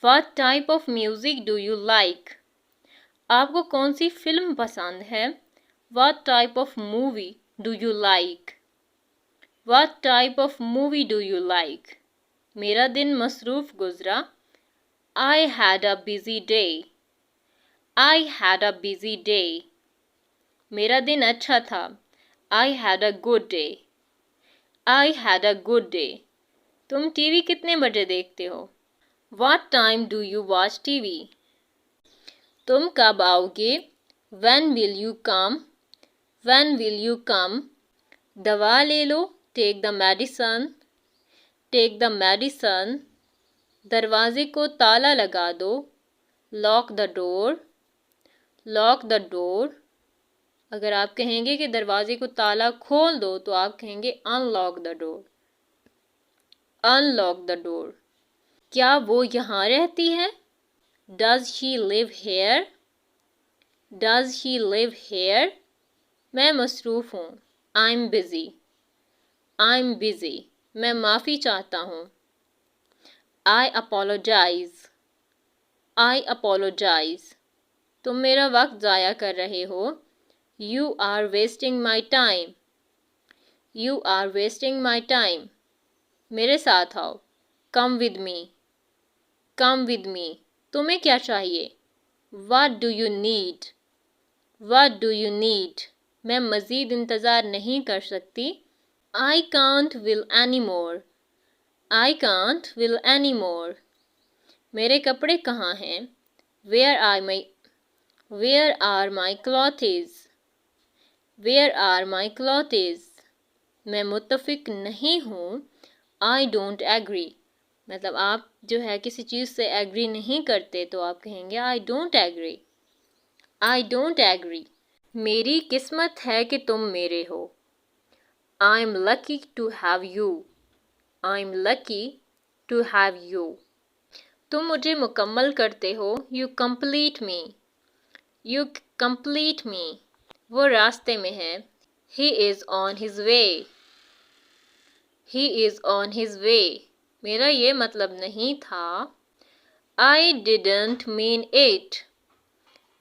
What type of music do you like? आपको कौन सी फिल्म पसंद है? What type of movie do you like? What type of movie do you like? मेरा दिन मसरूफ़ गुज़रा। I had a busy day. I had a busy day. मेरा दिन अच्छा था। I had a good day. I had a good day. तुम TV कितने बजे देखते हो? What time do you watch TV? तुम कब आओगे? When will you come? When will you come? दवा ले लो। Take the medicine. Take the medicine. दरवाजे को ताला लगा दो। Lock the door. Lock the door. अगर आप कहेंगे कि दरवाजे को ताला खोल दो तो आप कहेंगे unlock the door. Unlock the door. क्या वो यहाँ रहती है? Does she live here? Does she live here? मैं मसरूफ़ हूँ। I'm busy. I'm busy. मैं माफ़ी चाहता हूँ। I apologize. I apologize. तुम मेरा वक्त ज़ाया कर रहे हो। You are wasting my time. You are wasting my time. मेरे साथ आओ। Come with me. Come with me. तुम्हें क्या चाहिए? What do you need? What do you need? मैं मज़ीद इंतज़ार नहीं कर सकती। I can't will anymore. I can't will anymore. मेरे कपड़े कहाँ हैं? Where are my clothes? Where are my clothes? मैं मुत्तफ़िक नहीं हूँ। I don't agree. मतलब आप जो है किसी चीज़ से एग्री नहीं करते तो आप कहेंगे I don't agree. I don't agree. मेरी किस्मत है कि तुम मेरे हो। I am lucky to have you. I am lucky to have you. तुम मुझे मुकम्मल करते हो। You complete me. You complete me. वो रास्ते में है। He is on his way. He is on his way. मेरा ये मतलब नहीं था। I didn't mean it.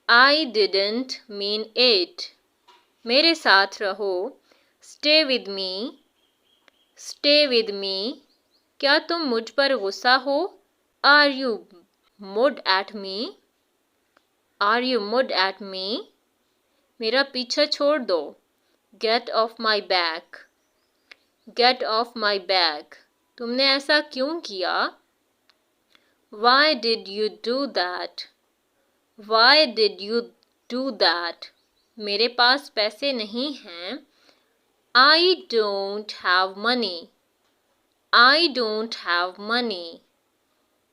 I didn't mean it. मेरे साथ रहो। Stay with me. Stay with me. क्या तुम मुझ पर गुस्सा हो? Are you mad at me? Are you mad at me? मेरा पीछा छोड़ दो। Get off my back. Get off my back. तुमने ऐसा क्यों किया? Why did you do that? Why did you do that? मेरे पास पैसे नहीं हैं। I don't have money. I don't have money.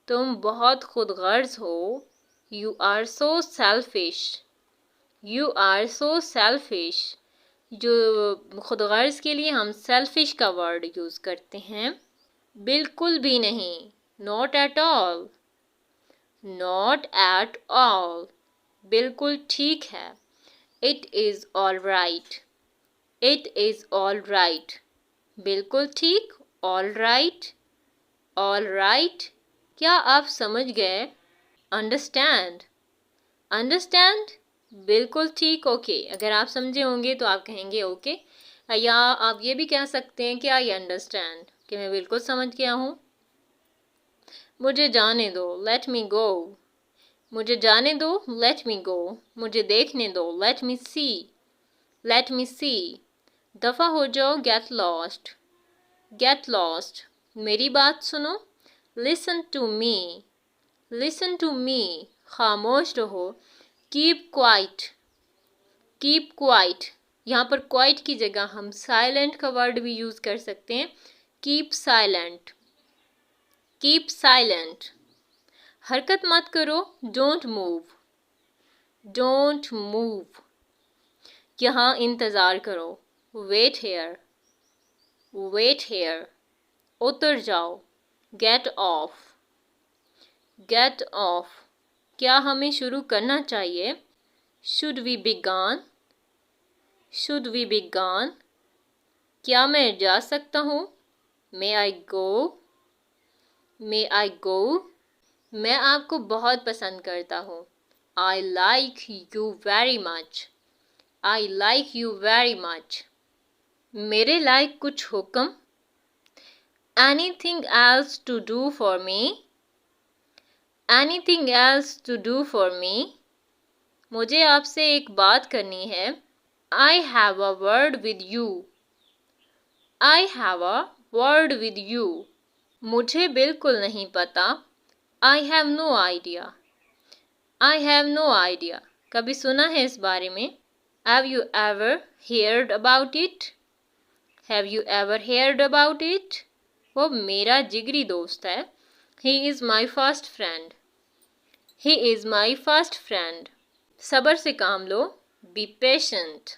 तुम बहुत खुदगर्ज हो। You are so selfish. You are so selfish. जो खुदगर्ज के लिए हम सेल्फिश का वर्ड यूज़ करते हैं। बिल्कुल भी नहीं। Not at all. Not at all. बिल्कुल ठीक है। It is all right. It is all right. बिल्कुल ठीक। All right. All right. क्या आप समझ गए? अंडरस्टैंड। अंडरस्टैंड। बिल्कुल ठीक। ओके। अगर आप समझे होंगे तो आप कहेंगे ओके, या आप ये भी कह सकते हैं कि आई अंडरस्टैंड, कि मैं बिल्कुल समझ गया हूँ। मुझे जाने दो। Let me go. मुझे जाने दो। Let me go. मुझे देखने दो। Let me see. Let me see. दफ़ा हो जाओ। Get lost. Get lost. मेरी बात सुनो। Listen to me. Listen to me. खामोश रहो। Keep quiet. Keep quiet. यहाँ पर क्वाइट की जगह हम साइलेंट का वर्ड भी यूज़ कर सकते हैं। Keep silent. Keep silent. हरकत मत करो। Don't move. Don't move. यहाँ इंतज़ार करो। Wait here. Wait here. उतर जाओ। Get off. Get off. क्या हमें शुरू करना चाहिए? Should we begin? Should we begin? क्या मैं जा सकता हूँ? मे आई गो? मे आई गो? मैं आपको बहुत पसंद करता हूँ। I like you very much. I like you very much. मेरे लायक कुछ हुक्म? Anything else to do for me? Anything else to do for me? मुझे आपसे एक बात करनी है। I have a word with you. I have a word with you. मुझे बिल्कुल नहीं पता। I have no idea. I have no idea. कभी सुना है इस बारे में? Have you ever heard about it? Have you ever heard about it? वो मेरा जिगरी दोस्त है। He is my first friend. He is my first friend. सब्र से काम लो। Be patient.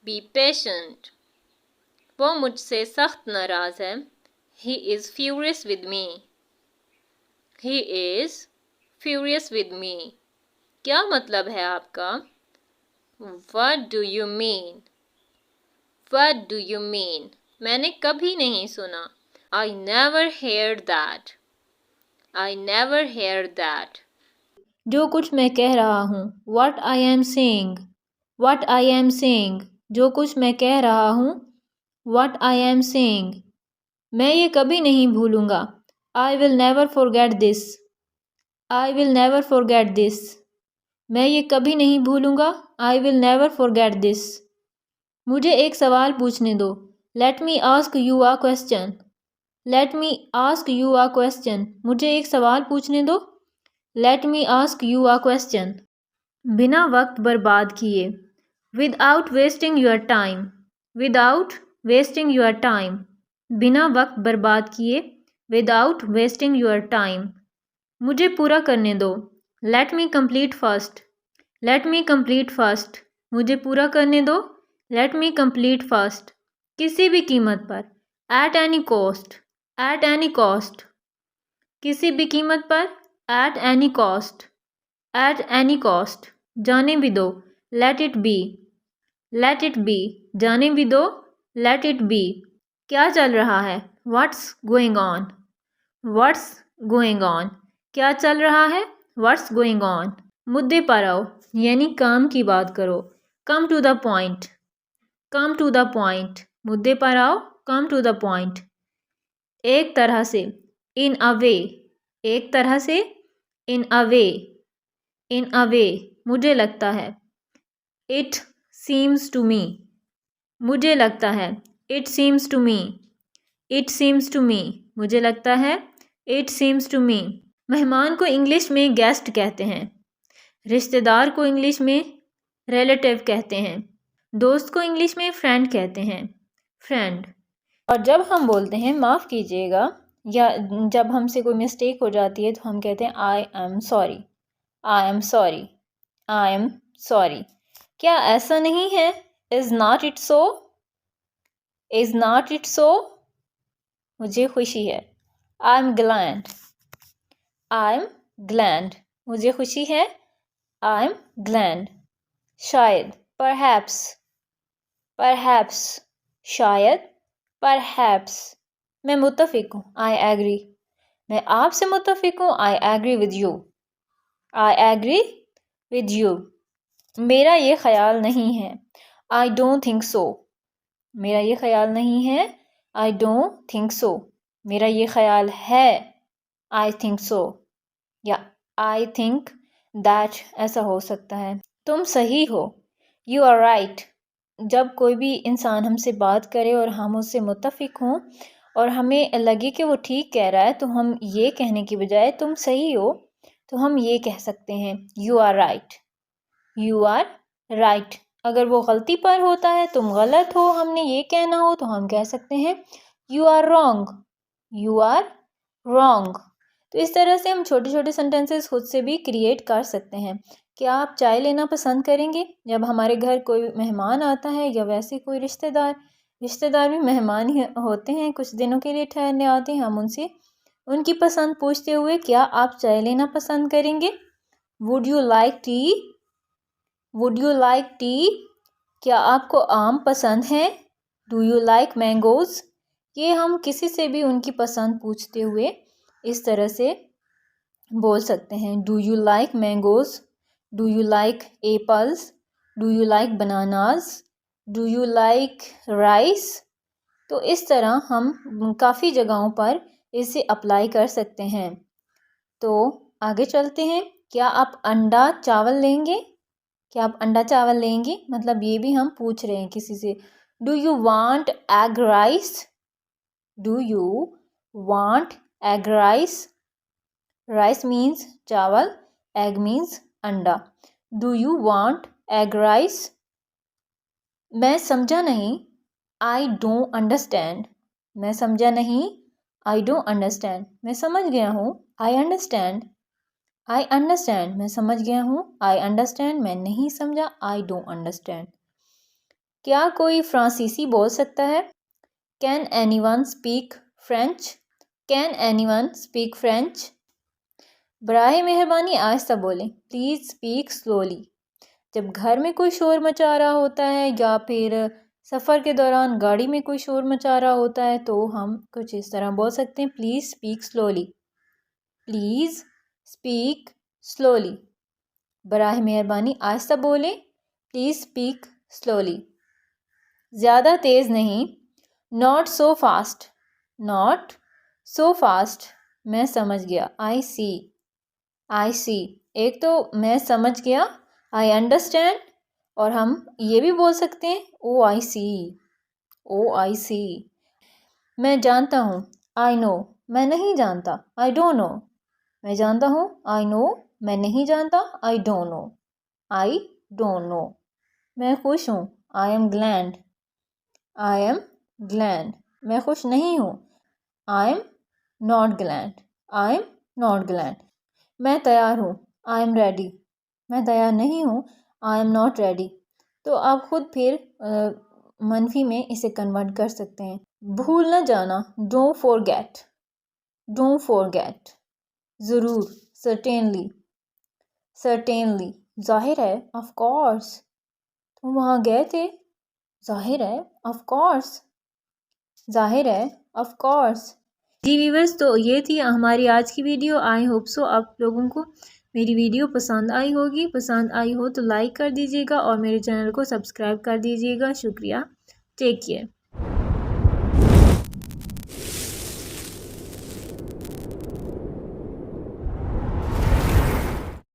Be patient. वो मुझसे सख्त नाराज़ है। He is furious with me. He is furious with me. क्या मतलब है आपका? What do you mean? What do you mean? मैंने कभी नहीं सुना। I never heard that. I never heard that. जो कुछ मैं कह रहा हूँ। What I am saying. What I am saying. जो कुछ मैं कह रहा हूँ। What I am saying. मैं ये कभी नहीं भूलूंगा। I will never forget this. I will never forget this. मैं ये कभी नहीं भूलूंगा। I will never forget this. मुझे एक सवाल पूछने दो। Let me ask you a question. Let me ask you a question. मुझे एक सवाल पूछने दो। Let me ask you a question. बिना वक्त बर्बाद किए। Without wasting your time. Without wasting your time. बिना वक्त बर्बाद किए। Without wasting your time. मुझे पूरा करने दो। Let me complete first. Let me complete first. मुझे पूरा करने दो। लेट मी कंप्लीट फास्ट, किसी भी कीमत पर। At any cost, at any cost, किसी भी कीमत पर। At any cost, at any cost, जाने भी दो। Let it be, let it be, जाने भी दो। लेट इट बी, क्या चल रहा है। What's going on, what's going on, क्या चल रहा है। What's going on. मुद्दे पर आओ, यानी काम की बात करो। Come to the point, come to the point, मुद्दे पर आओ। Come to the point. एक तरह से, इन अ वे, एक तरह से। इन अ वे, इन अ वे, मुझे लगता है। इट सीम्स टू मी, मुझे लगता है। It seems to me, it seems to me, मुझे लगता है। It seems to me. मेहमान को इंग्लिश में गेस्ट कहते हैं। रिश्तेदार को इंग्लिश में रिलेटिव कहते हैं। दोस्त को इंग्लिश में फ्रेंड कहते हैं, फ्रेंड। और जब हम बोलते हैं माफ़ कीजिएगा, या जब हमसे कोई मिस्टेक हो जाती है, तो हम कहते हैं I am sorry, I am sorry, I am sorry. क्या ऐसा नहीं है। Is not it so, is not it so, मुझे खुशी है। I am glad, I am glad, मुझे खुशी है। I am glad. शायद, परहैप्स, परहैप्स, शायद, परहैप्स। मैं मुत्तफिक हूँ, आई एग्री, मैं आपसे मुत्तफिक हूँ, I agree with you, I agree with you. मेरा ये ख्याल नहीं है, आई डोंट थिंक सो, मेरा ये ख्याल नहीं है। आई डोंट थिंक सो, मेरा ये ख्याल है। आई थिंक सो, या आई थिंक दैट, ऐसा हो सकता है। तुम सही हो, यू आर राइट। जब कोई भी इंसान हमसे बात करे और हम उससे मुत्तफिक हों और हमें लगे कि वो ठीक कह रहा है, तो हम ये कहने की बजाय तुम सही हो, तो हम ये कह सकते हैं you are right, you are right. अगर वो गलती पर होता है, तुम गलत हो, हमने ये कहना हो, तो हम कह सकते हैं you are wrong, you are wrong. तो इस तरह से हम छोटे छोटे सेंटेंसेस खुद से भी क्रिएट कर सकते हैं। क्या आप चाय लेना पसंद करेंगे जब हमारे घर कोई मेहमान आता है, या वैसे कोई रिश्तेदार। रिश्तेदार भी मेहमान ही होते हैं, कुछ दिनों के लिए ठहरने आते हैं। हम उनसे उनकी पसंद पूछते हुए, क्या आप चाय लेना पसंद करेंगे। Would you like T, would you like T, क्या आपको आम पसंद है। Do you like mangoes. ये हम किसी से भी उनकी पसंद पूछते हुए इस तरह से बोल सकते हैं। Do you like mangoes, do you like apples, do you like bananas, do you like rice. तो इस तरह हम काफ़ी जगहों पर इसे अप्लाई कर सकते हैं। तो आगे चलते हैं। क्या आप अंडा चावल लेंगे, क्या आप अंडा चावल लेंगे, मतलब ये भी हम पूछ रहे हैं किसी से। Do you want egg rice, do you want egg rice. Rice means चावल, एग मीन्स अंडा। Do you want egg rice. मैं समझा नहीं, आई डोंट अंडरस्टैंड, मैं समझा नहीं, आई डोंट अंडरस्टैंड। मैं समझ गया हूँ, आई अंडरस्टैंड, आई अंडरस्टैंड, मैं समझ गया हूँ। आई अंडरस्टैंड, मैं नहीं समझा, आई डोंट अंडरस्टैंड। क्या कोई फ्रांसीसी बोल सकता है। Can anyone speak French, can anyone speak French. बराए मेहरबानी आहिस्ता बोलें, प्लीज़ स्पीक स्लोली। जब घर में कोई शोर मचा रहा होता है, या फिर सफ़र के दौरान गाड़ी में कोई शोर मचा रहा होता है, तो हम कुछ इस तरह बोल सकते हैं, please speak slowly, please speak slowly. बराए मेहरबानी आहिस्ता बोलें, प्लीज़ स्पीक स्लोली। ज़्यादा तेज़ नहीं, not so fast, not so fast. मैं समझ गया, आई सी, आई सी। एक तो मैं समझ गया, आई अंडरस्टैंड, और हम ये भी बोल सकते हैं ओ आई सी, ओ आई सी। मैं जानता हूँ, आई नो, मैं नहीं जानता, आई डोंट नो। मैं जानता हूँ, आई नो, मैं नहीं जानता, I don't know, I don't know. मैं खुश हूँ, I am glad, I am glad. मैं खुश नहीं हूँ, I am not glad, I am not glad. मैं तैयार हूँ, आई एम रेडी, मैं तैयार नहीं हूँ, आई एम नॉट रेडी, तो आप खुद फिर मनफी में इसे कन्वर्ट कर सकते हैं। भूल न जाना, डोंट फॉरगेट, डोंट फॉरगेट, ज़रूर, सर्टेनली, सर्टेनली, जाहिर है, ऑफ कोर्स, तुम वहाँ गए थे, जाहिर है, ऑफ कोर्स, जाहिर है, ऑफ कोर्स। जी व्यूअर्स, तो ये थी हमारी आज की वीडियो। आई होप सो आप लोगों को मेरी वीडियो पसंद आई होगी। पसंद आई हो तो लाइक कर दीजिएगा और मेरे चैनल को सब्सक्राइब कर दीजिएगा। शुक्रिया। Take care.